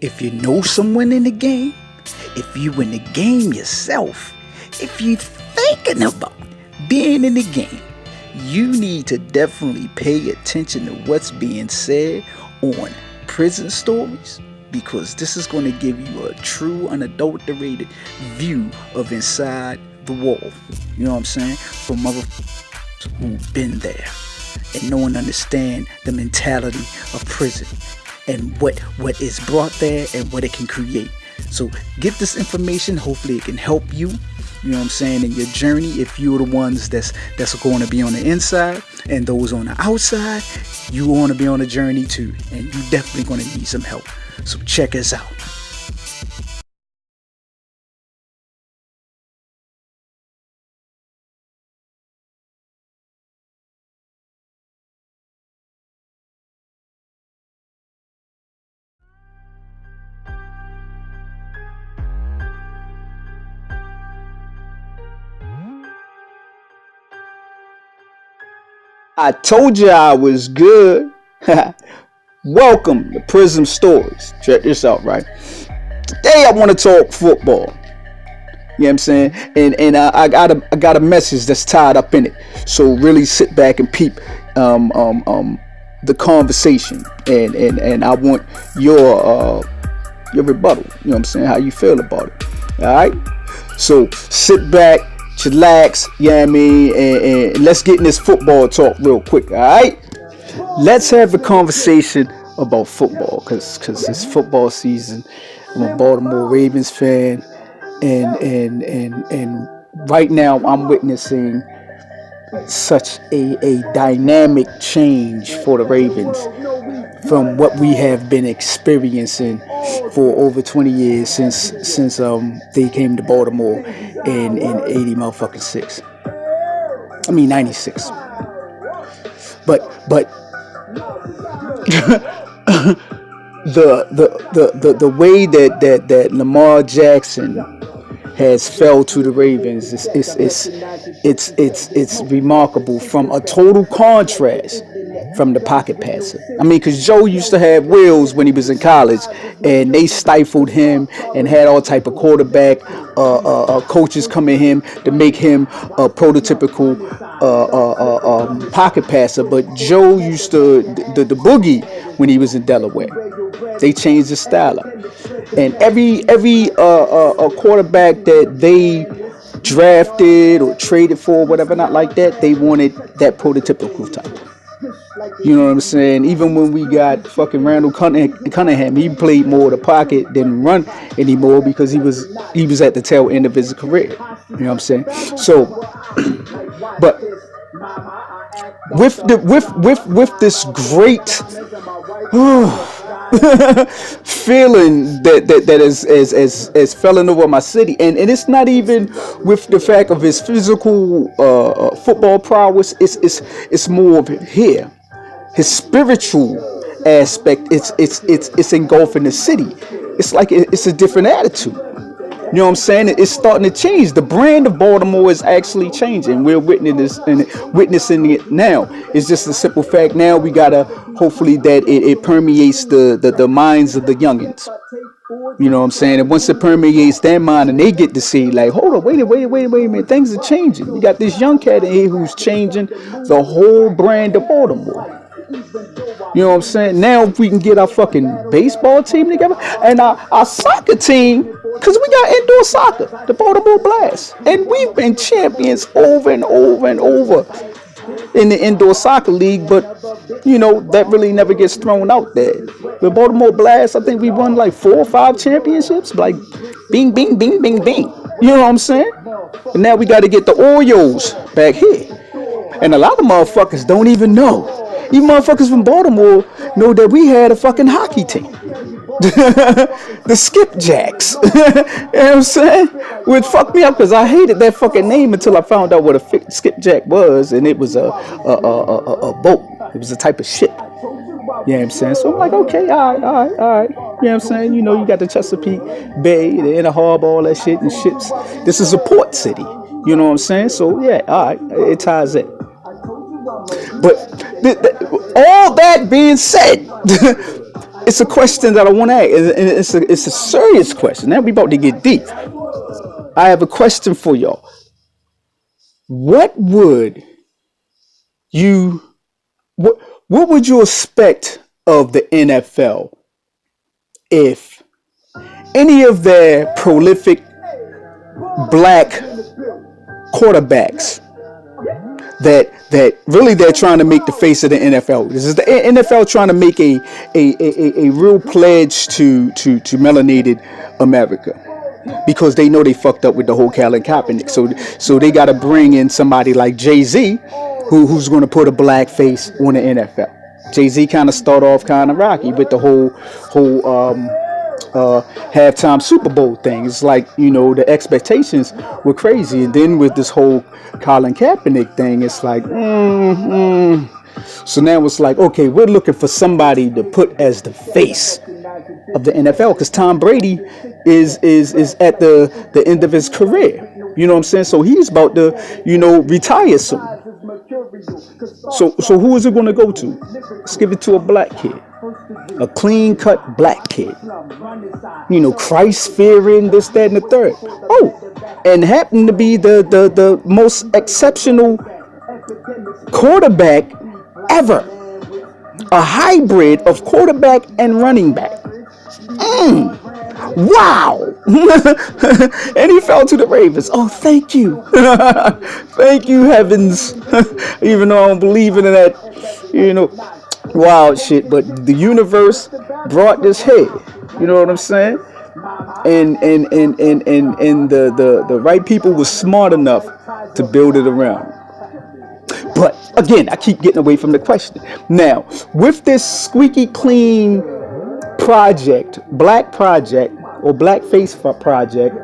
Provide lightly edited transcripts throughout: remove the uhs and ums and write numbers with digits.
If you know someone in the game, if you in the game yourself, if you thinking about being in the game, you need to definitely pay attention to what's being said on Prison Stories, because this is going to give you a true, unadulterated view of inside the wall. You know what I'm saying? For motherfuckers who've been there and know and understand the mentality of prison and what is brought there and what it can create. So get this information. Hopefully it can help you, you know what I'm saying, in your journey. If you're the ones that's going to be on the inside, and those on the outside, you want to be on a journey too, and you definitely going to need some help. So check us out. I told you I was good. Welcome to Prison Stories. Check this out, right? Today I want to talk football. You know what I'm saying? And I got a message that's tied up in it. So really sit back and peep the conversation. And I want your rebuttal. You know what I'm saying? How you feel about it. Alright? So sit back, chillax, you know what I mean, and let's get in this football talk real quick, all right? Let's have a conversation about football, because it's football season. I'm a Baltimore Ravens fan, and right now I'm witnessing such a dynamic change for the Ravens from what we have been experiencing for over 20 years since they came to Baltimore in 80 motherfucking 6. I mean 96. But the way that Lamar Jackson has fell to the Ravens it's remarkable, from a total contrast from the pocket passer. I mean, because Joe used to have wheels when he was in college, and they stifled him and had all type of quarterback coaches come at him to make him a prototypical pocket passer. But Joe used to the boogie when he was in Delaware. They changed the style up, and every quarterback that they drafted or traded for, whatever, not like that, they wanted that prototypical type. You know what I'm saying? Even when we got fucking Randall Cunningham, he played more of the pocket than run anymore, because he was at the tail end of his career. You know what I'm saying? So, but with this great feeling that is felling over my city, and it's not even with the fact of his physical football prowess. It's more of here, his spiritual aspect. It's engulfing the city. It's like it's a different attitude. You know what I'm saying? It's starting to change. The brand of Baltimore is actually changing. We're witnessing it now. It's just a simple fact. Now we gotta hopefully that it permeates the minds of the youngins. You know what I'm saying? And once it permeates their mind, and they get to see, like, hold on, wait a minute, things are changing. We got this young cat in here who's changing the whole brand of Baltimore. You know what I'm saying? Now if we can get our fucking baseball team together and our soccer team, because we got indoor soccer, the Baltimore Blast, and we've been champions over and over and over in the indoor soccer league, but you know that really never gets thrown out there. The Baltimore Blast, I think we won like 4 or 5 championships, like bing, bing, bing, bing, bing. You know what I'm saying? And now we got to get the Orioles back here, and a lot of motherfuckers don't even know. Even motherfuckers from Baltimore know that we had a fucking hockey team. The Skipjacks. You know what I'm saying? Which fucked me up, because I hated that fucking name until I found out what a skipjack was, and it was a boat. It was a type of ship. You know what I'm saying? So I'm like, okay, all right. You know what I'm saying? You know, you got the Chesapeake Bay, the Inner Harbor, all that shit, and ships. This is a port city. You know what I'm saying? So yeah, all right, it ties in. But all that being said, it's a question that I want to ask, and it's a serious question. Now we about to get deep. I have a question for y'all. What would you what what would you expect of the NFL if any of their prolific black quarterbacks that really they're trying to make the face of the NFL. This is the NFL trying to make a real pledge to melanated America, because they know they fucked up with the whole Colin Kaepernick. So they got to bring in somebody like Jay-Z, who's going to put a black face on the NFL. Jay-Z kind of start off kind of rocky with the whole halftime Super Bowl thing. It's like, the expectations were crazy, and then with this whole Colin Kaepernick thing, it's like, So now it's like, okay, we're looking for somebody to put as the face of the NFL, because Tom Brady is at the end of his career. You know what I'm saying? So he's about to, retire soon. So who is it going to go to? Let's give it to a black kid, a clean-cut black kid. Christ fearing, this, that, and the third. Oh, and happen to be the most exceptional quarterback ever. A hybrid of quarterback and running back. Wow. And he fell to the Ravens. Oh, thank you. Thank you, heavens. Even though I don't believe in that, wild shit. But the universe brought this here. You know what I'm saying? And the right people were smart enough to build it around. But again, I keep getting away from the question. Now, with this squeaky clean project, black project or blackface project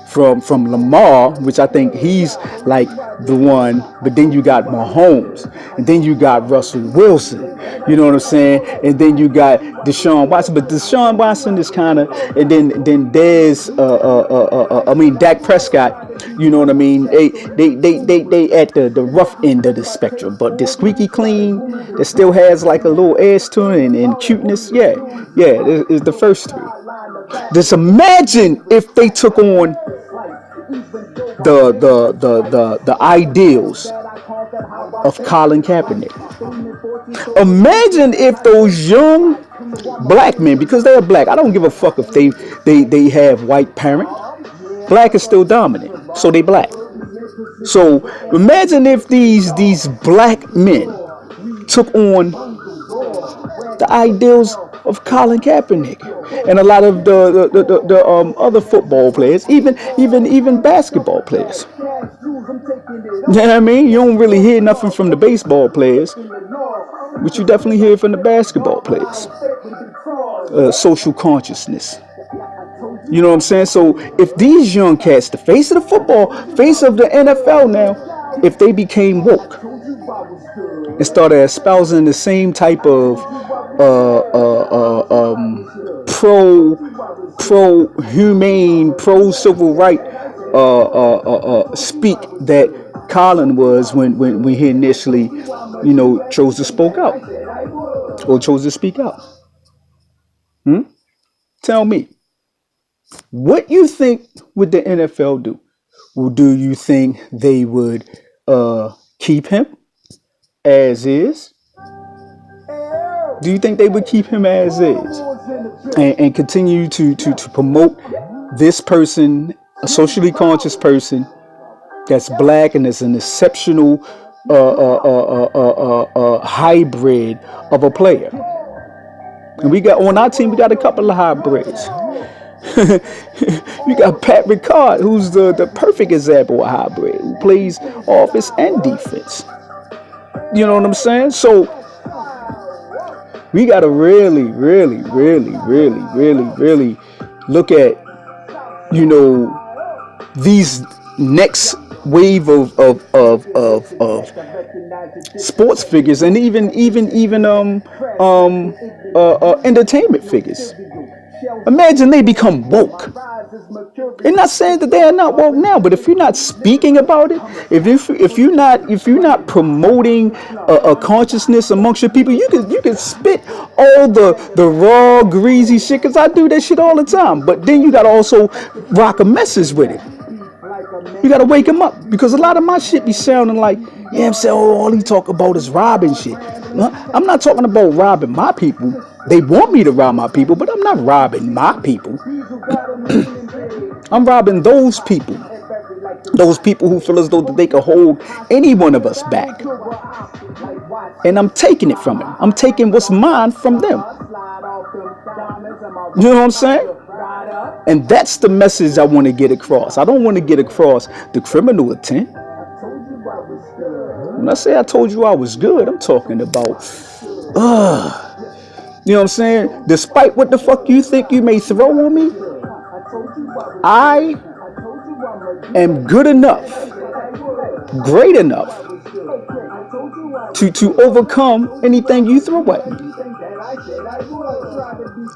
from Lamar, which I think he's like the one, but then you got Mahomes, and then you got Russell Wilson, you know what I'm saying, and then you got Deshaun Watson, but Deshaun Watson is kind of, and then there's Dak Prescott, you know what I mean, they at the rough end of the spectrum, but the squeaky clean that still has like a little edge to it and cuteness, yeah, is the first three. Just imagine if they took on the ideals of Colin Kaepernick. Imagine if those young black men, because they're black, I don't give a fuck if they have white parent. Black is still dominant, so they black. So imagine if these black men took on the ideals of Colin Kaepernick and a lot of the other football players, even basketball players. You know what I mean? You don't really hear nothing from the baseball players, but you definitely hear from the basketball players. Social consciousness. You know what I'm saying? So if these young cats, the face of the football, face of the NFL now, if they became woke and started espousing the same type of pro-humane, pro-civil right speak that Colin was when he initially, chose to speak out or chose to speak out. Tell me, what you think would the NFL do? Well, do you think they would keep him as is? Do you think they would keep him as is and continue to promote this person, a socially conscious person that's black and is an exceptional hybrid of a player? And we got on our team, we got a couple of hybrids. You got Pat Ricard, who's the perfect example of hybrid, who plays offense and defense. You know what I'm saying? So we got to really look at, these next wave of sports figures and even entertainment figures. Imagine they become woke. And not saying that they are not woke now, but if you're not speaking about it, if you're not promoting a consciousness amongst your people, you can spit all the raw greasy shit, because I do that shit all the time. But then you gotta also rock a message with it. You gotta wake them up, because a lot of my shit be sounding like, yeah, I'm saying, oh, all he talk about is robbing shit. No, I'm not talking about robbing my people. They want me to rob my people, but I'm not robbing my people. I'm robbing those people who feel as though that they can hold any one of us back. And I'm taking it from them. I'm taking what's mine from them. You know what I'm saying? And that's the message I want to get across. I don't want to get across the criminal intent. When I say I told you I was good, I'm talking about, you know what I'm saying? Despite what the fuck you think you may throw on me, I am good enough, great enough to overcome anything you throw at me.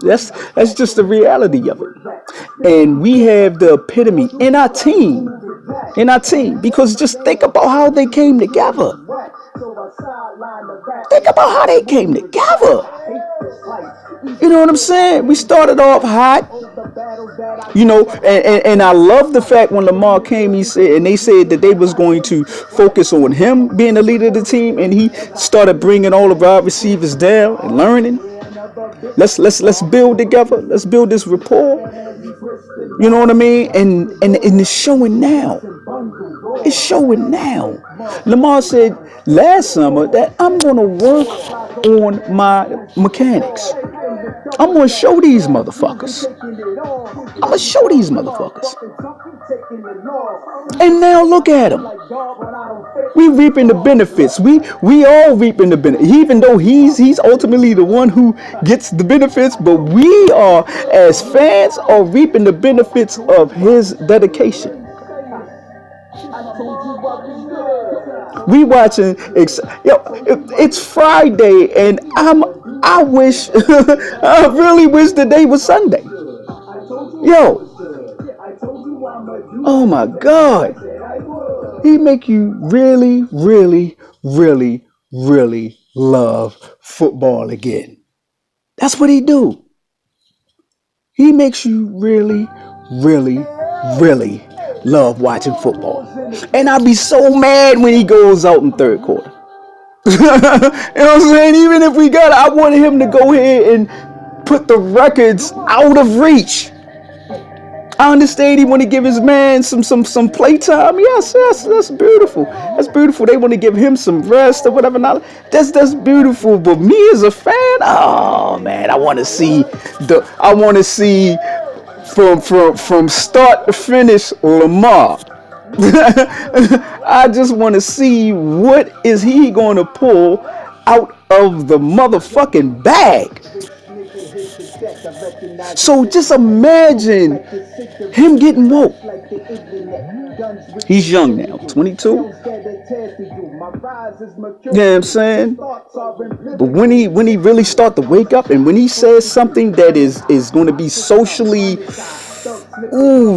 That's just the reality of it. And we have the epitome in our team, because just think about how they came together. Think about how they came together. You know what I'm saying? We started off hot, you know, and I love the fact when Lamar came, they said that they was going to focus on him being the leader of the team, and he started bringing all of our receivers down and learning. Let's build together. Let's build this rapport. You know what I mean? And it's showing now. It's showing now. Lamar said last summer that I'm going to work on my mechanics. I'm going to show these motherfuckers. And now look at him. We reaping the benefits. We all reaping the benefits. Even though he's ultimately the one who gets the benefits, but we are, as fans, are reaping the benefits of his dedication. We watching, it's Friday, and I wish, I really wish the day was Sunday. Yo, oh my God. He make you really, really, really, really love football again. That's what he do. He makes you really, really, really love watching football. And I'll be so mad when he goes out in third quarter. You know what I'm saying? Even if I wanted him to go ahead and put the records out of reach. I understand he want to give his man some playtime. Yes, that's beautiful. That's beautiful. They want to give him some rest or whatever. Now, that's beautiful. But me as a fan, oh man, I want to see from start to finish Lamar. I just want to see what is he going to pull out of the motherfucking bag. So just imagine him getting woke. He's young now, 22. You know what I'm saying? But when he really start to wake up, and when he says something that is going to be socially,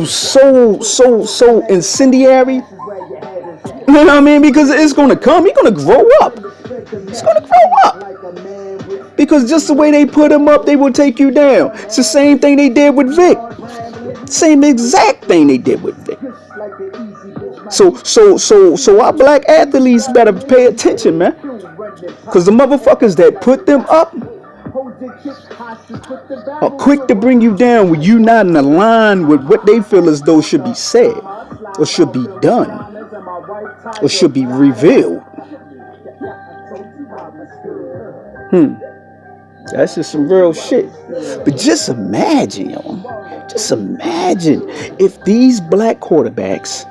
so incendiary. You know what I mean? Because it's going to come. He's going to grow up. He's going to grow up. Because just the way they put him up, they will take you down. It's the same thing they did with Vic. Same exact thing they did with Vic. So our black athletes better pay attention, man. Because the motherfuckers that put them up are quick to bring you down when you're not in line with what they feel as though should be said, or should be done, or should be revealed. That's just some real shit. But just imagine, yo. Just imagine if these black quarterbacks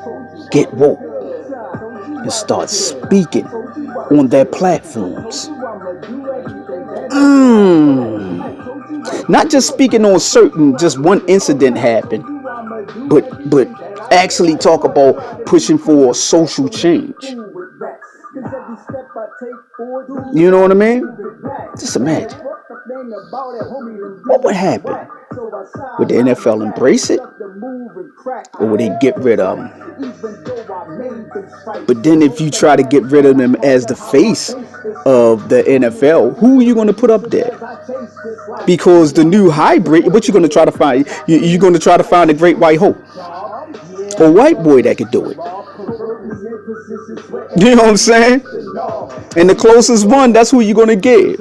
get woke and start speaking on their platforms. Not just speaking on just one incident happened, but actually talk about pushing for social change. You know what I mean? Just imagine. What would happen? Would the NFL embrace it? or they get rid of them. But then if you try to get rid of them as the face of the NFL, who are you going to put up there? Because the new hybrid, what you're going to try to find? You're going to try to find a great white hope, a white boy that could do it. You know what I'm saying? And the closest one, that's who you're going to give.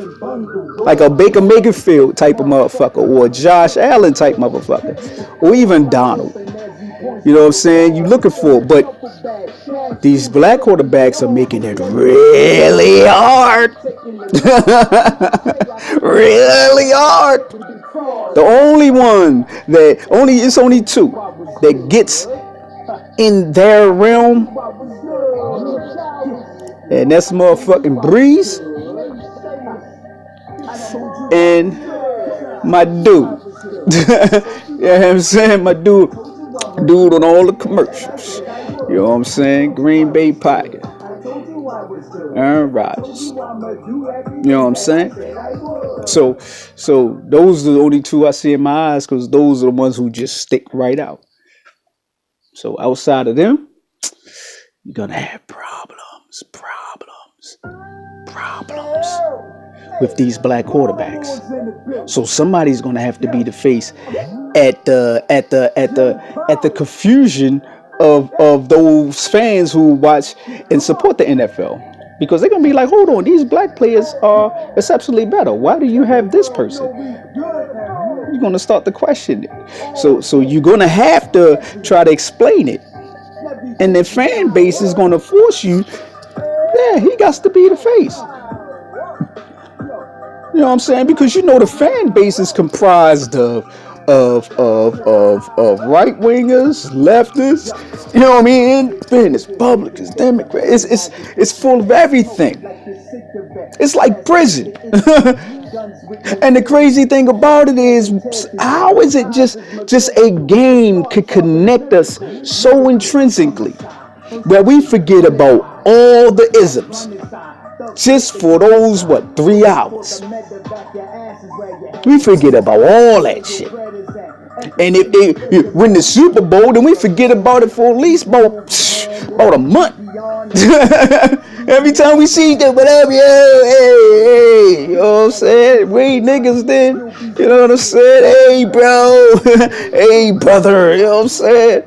Like a Baker Mayfield type of motherfucker, or a Josh Allen type motherfucker, or even Donald. You know what I'm saying? You're looking for, but these black quarterbacks are making it really hard. Really hard. The only one that it's only two that gets in their realm, and that's motherfucking Breeze and my dude. You know what I'm saying? My dude on all the commercials. You know what I'm saying? Green Bay Packers. Aaron Rodgers. You know what I'm saying? So those are the only two I see in my eyes, because those are the ones who just stick right out. So outside of them, you're gonna have problems with these black quarterbacks. So somebody's gonna have to be the face at the confusion of those fans who watch and support the NFL, because they're gonna be like, hold on, these black players are exceptionally better. Why do you have this person? You're gonna start to question it. So you're gonna have to try to explain it, and the fan base is gonna force you. Yeah, he got to be the face. You know what I'm saying? Because the fan base is comprised of right wingers, leftists. You know what I mean? Independents, Republicans, Democrats. It's full of everything. It's like prison. And the crazy thing about it is, how is it just a game could connect us so intrinsically that we forget about all the isms just for those 3 hours? We forget about all that shit. And if they win the Super Bowl, then we forget about it for at least about a month. Every time we see that, whatever, hey, you know what I'm saying? We ain't niggas then. You know what I'm saying? Hey, bro. Hey, brother. You know what I'm saying?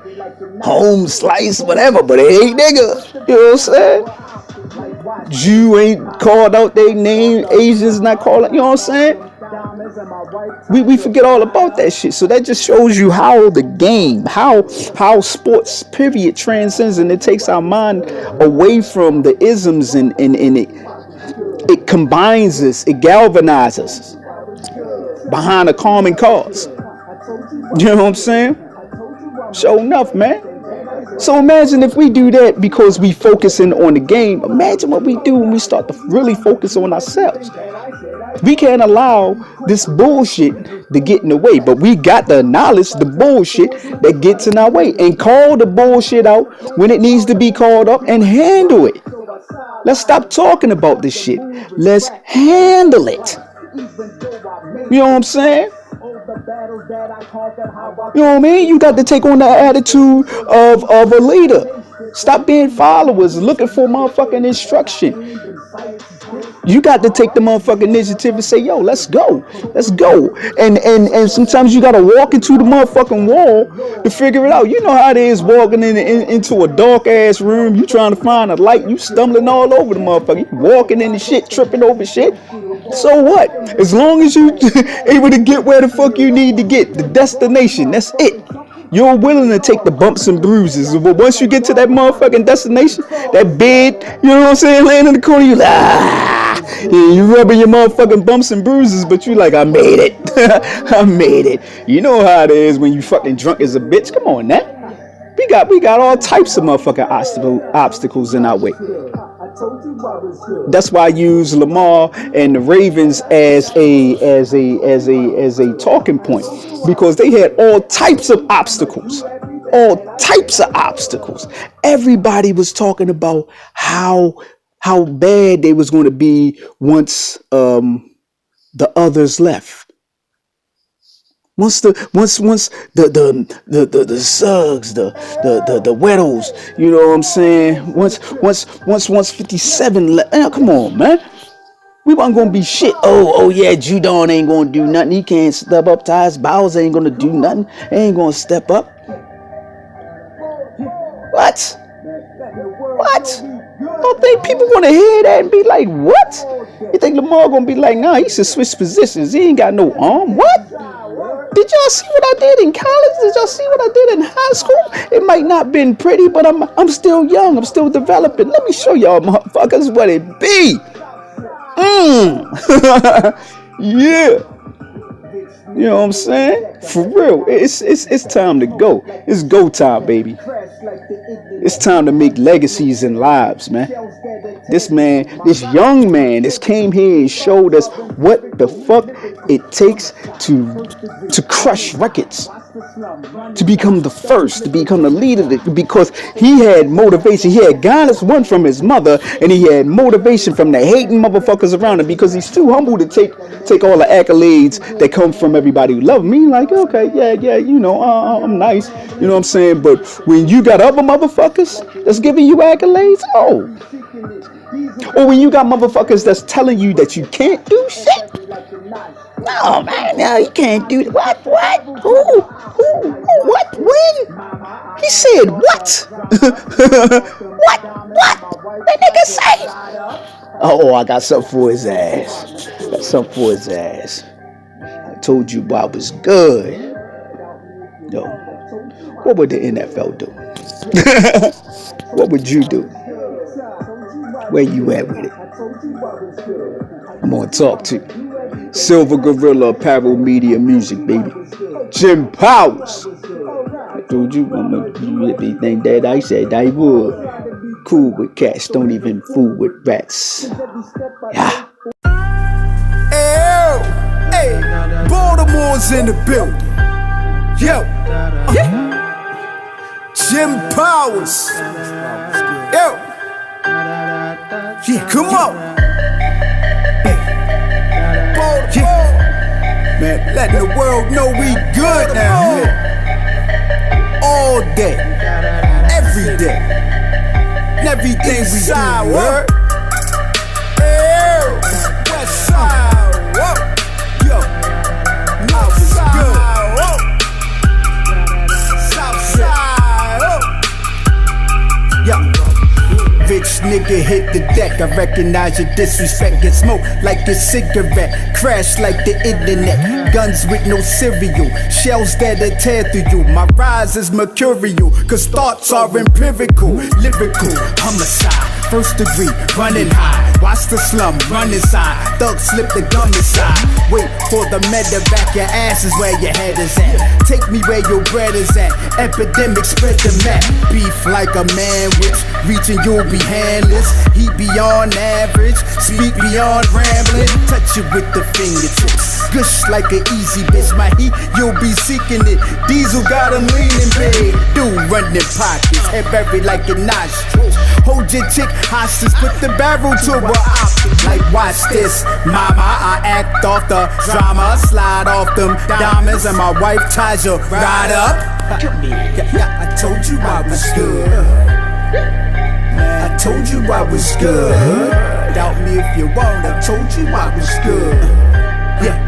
Home slice, whatever, but it ain't nigga. You know what I'm saying? Jew ain't called out their name. Asians not called out. You know what I'm saying? We forget all about that shit. So that just shows you how the game, how sports period transcends, and it takes our mind away from the isms, and it combines us, it galvanizes us behind a common cause. You know what I'm saying? Sure enough, man. So imagine if we do that because we focusing on the game. Imagine what we do when we start to really focus on ourselves. We can't allow this bullshit to get in the way, but we got to acknowledge the bullshit that gets in our way and call the bullshit out when it needs to be called up and handle it. Let's stop talking about this shit. Let's handle it. You know what I'm saying? You know what I mean? You got to take on the attitude of a leader. Stop being followers, looking for motherfucking instruction. You got to take the motherfucking initiative and say, yo, let's go. And sometimes you got to walk into the motherfucking wall to figure it out. You know how it is walking into a dark ass room. You trying to find a light. You stumbling all over the motherfucker. You walking into shit, tripping over shit. So what? As long as you able to get where the fuck you need to get, the destination, that's it. You're willing to take the bumps and bruises. But once you get to that motherfucking destination, that bed, you know what I'm saying, laying in the corner, you you rubbing your motherfucking bumps and bruises, but you like, I made it. I made it. You know how it is when you fucking drunk as a bitch. Come on, now. We got all types of motherfucking obstacles in our way. That's why I use Lamar and the Ravens as a talking point, because they had all types of obstacles. Everybody was talking about how bad they was going to be once the others left. Once the Suggs, the Weddles, you know what I'm saying? Once 57 come on, man. We wasn't gonna be shit. Oh yeah, Judon ain't gonna do nothing. He can't step up. Tyus Bowers ain't gonna do nothing. He ain't gonna step up. What? I don't think people wanna hear that and be like, what? You think Lamar gonna be like, nah, he should switch positions. He ain't got no arm. What? Did y'all see what I did in college? Did y'all see what I did in high school? It might not been pretty, but I'm still young. I'm still developing. Let me show y'all motherfuckers what it be. Yeah. You know what I'm saying? For real. It's time to go. It's go time, baby. It's time to make legacies and lives, man. This young man, this came here and showed us what the fuck it takes to crush records, to become the first, to become the leader, because he had motivation. He had guidance, one from his mother, and he had motivation from the hating motherfuckers around him, because he's too humble to take all the accolades that come from everybody who love me. Like, okay, yeah, you know, I'm nice, you know what I'm saying? But when you got other motherfuckers that's giving you accolades, or when you got motherfuckers that's telling you that you can't do shit. No, man, no, you can't do that. What? Who? What? When? He said what? What? That nigga say? Oh, I got something for his ass. I told you I was good. Yo, what would the NFL do? What would you do? Where you at with it? I'm gonna talk to you. Silver Gorilla Apparel Media Music, baby. Jim Powers. I told you, I'm gonna do everything that I said I would. Cool with cats, don't even fool with rats. Yeah. Hey, Baltimore's in the building. Yo. Jim Powers. Yo. Yeah, come on. Yeah. Man, letting the world know we good now. Yeah. All day, every day, and everything we do. Word. West side. Yo, North side. South side. Yo. Rich nigga hit the deck, I recognize your disrespect. Get smoked like a cigarette, crash like the internet. Guns with no cereal, shells that'll tear through you. My rise is mercurial, cause thoughts are empirical. Lyrical, homicide, first degree, running high. Watch the slum, run inside. Thugs slip the gun inside. Wait for the medevac, your ass is where your head is at. Take me where your bread is at. Epidemic spread the map. Beef like a man with reaching, you'll be handless. He beyond average, speak beyond rambling. Touch it with the fingertips. Gush like an easy bitch. My heat, you'll be seeking it. Diesel got him leaning, babe. Dude running pockets, head buried like a nostrils. Hold your chick hostage, put the barrel to her optic. Like watch this, mama, I act off the drama. Slide off them diamonds and my wife Taja ride up. Yeah, I told you I was good. I told you I was good. Doubt me if you want. I told you I was good. Yeah,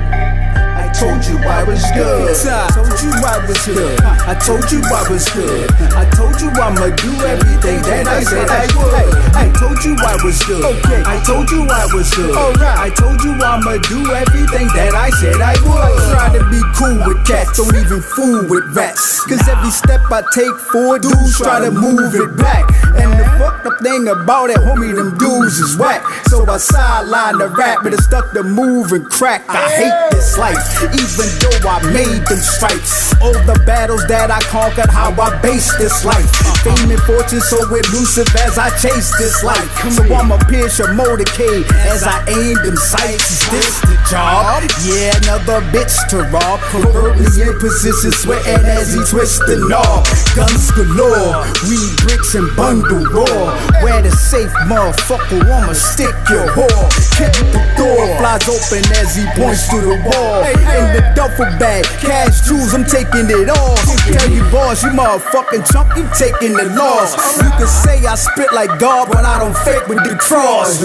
I told you I was good. I told you I was good. I told you I was good. I told you I'ma do everything that I said I would. I told you I was good. Okay, I told you I was good. Alright, I told you I'ma do everything that I said I would. Try to be cool with cats, don't even fool with rats. Cause every step I take forward, dudes try to move it back. And the fucked up thing about it, homie, them dudes is whack. So I sideline the rap, but it stuck to move and crack. I hate this life, even though I made them stripes. Oh, the battles that I conquered, how I base this life. Fame and fortune so elusive as I chase this life. So I'ma pierce your motorcade as I aim them sights. Is this the job? Yeah, another bitch to rob. Covertly in position, sweating as he twists the knob. Guns galore, weed bricks and bundle raw. Where the safe motherfucker, I'ma stick your whore. Kick the door, flies open as he points to the wall. In the duffel bag, cash jewels, I'm taking it all. Tell you boss, you motherfucking chump, you taking the loss. You can say I spit like God, but I don't fake with the cross.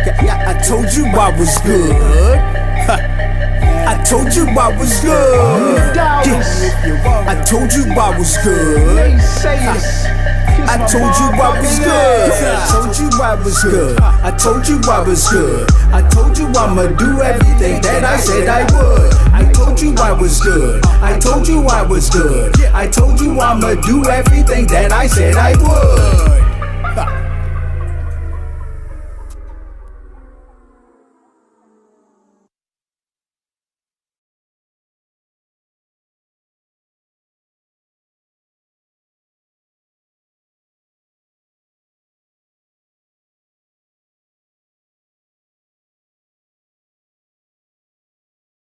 I told you I was good. I told you I was good. I told you I was good. I told you I was good. I told you I was good. I told you I was good. I told you I'ma do everything that I said I would. I told you I was good. I told you I was good. I told you I'ma do everything that I said I would.